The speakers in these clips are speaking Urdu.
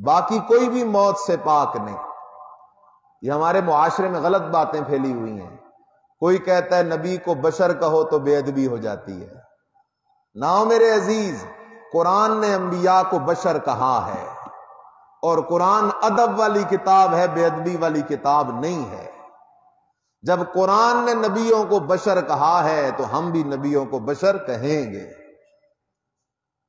باقی کوئی بھی موت سے پاک نہیں۔ یہ ہمارے معاشرے میں غلط باتیں پھیلی ہوئی ہیں۔ کوئی کہتا ہے نبی کو بشر کہو تو بے ادبی ہو جاتی ہے۔ نہ میرے عزیز، قرآن نے انبیاء کو بشر کہا ہے، اور قرآن ادب والی کتاب ہے، بے ادبی والی کتاب نہیں ہے۔ جب قرآن نے نبیوں کو بشر کہا ہے تو ہم بھی نبیوں کو بشر کہیں گے۔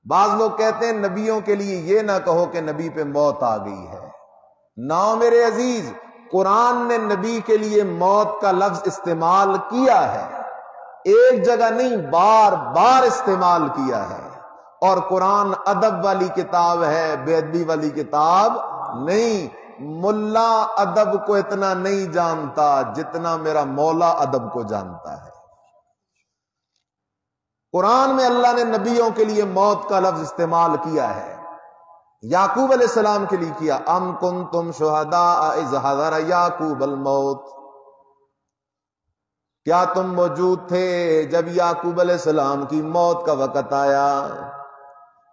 بعض لوگ کہتے ہیں نبیوں کے لیے یہ نہ کہو کہ نبی پہ موت آ گئی ہے۔ نہ میرے عزیز، قرآن نے نبی کے لیے موت کا لفظ استعمال کیا ہے، ایک جگہ نہیں، بار بار استعمال کیا ہے۔ اور قرآن ادب والی کتاب ہے، بے ادبی والی کتاب نہیں۔ ملا ادب کو اتنا نہیں جانتا جتنا میرا مولا ادب کو جانتا ہے۔ قرآن میں اللہ نے نبیوں کے لیے موت کا لفظ استعمال کیا ہے۔ یعقوب علیہ السلام کے لیے کیا، ام کنتم شہداء اذ حضر یعقوب الموت، کیا تم موجود تھے جب یعقوب علیہ السلام کی موت کا وقت آیا؟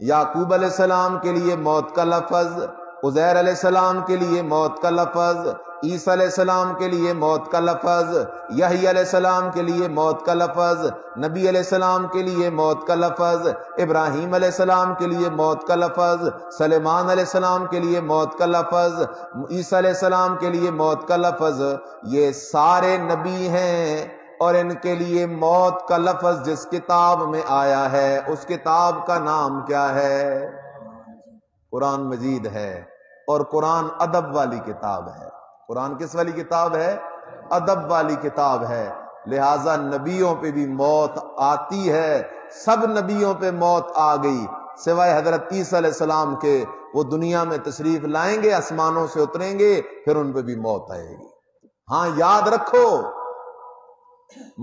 یعقوب علیہ السلام کے لیے موت کا لفظ، عزیر علیہ السلام کے لیے موت کا لفظ، عیسیٰ علیہ السلام کے لیے موت کا لفظ، یحییٰ علیہ السلام کے لیے موت کا لفظ، نبی علیہ السلام کے لیے موت کا لفظ، ابراہیم علیہ السلام کے لیے موت کا لفظ، سلیمان علیہ السلام کے لیے موت کا لفظ، عیسیٰ علیہ السلام کے لیے موت کا لفظ۔ یہ سارے نبی ہیں، اور ان کے لیے موت کا لفظ جس کتاب میں آیا ہے اس کتاب کا نام کیا ہے؟ قرآن مجید ہے۔ اور قرآن ادب والی کتاب ہے۔ قرآن کس والی کتاب ہے؟ ادب والی کتاب ہے۔ لہذا نبیوں پہ بھی موت آتی ہے، سب نبیوں پہ موت آ گئی سوائے حضرت عیسیٰ علیہ السلام کے۔ وہ دنیا میں تشریف لائیں گے، آسمانوں سے اتریں گے، پھر ان پہ بھی موت آئے گی۔ ہاں یاد رکھو،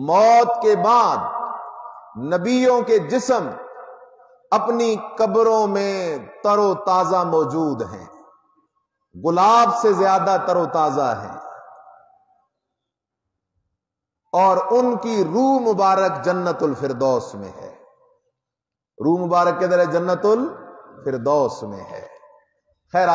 موت کے بعد نبیوں کے جسم اپنی قبروں میں تر و تازہ موجود ہیں، گلاب سے زیادہ تر و تازہ ہیں، اور ان کی روح مبارک جنت الفردوس میں ہے۔ روح مبارک کدھر ہے؟ جنت الفردوس میں ہے۔ خیر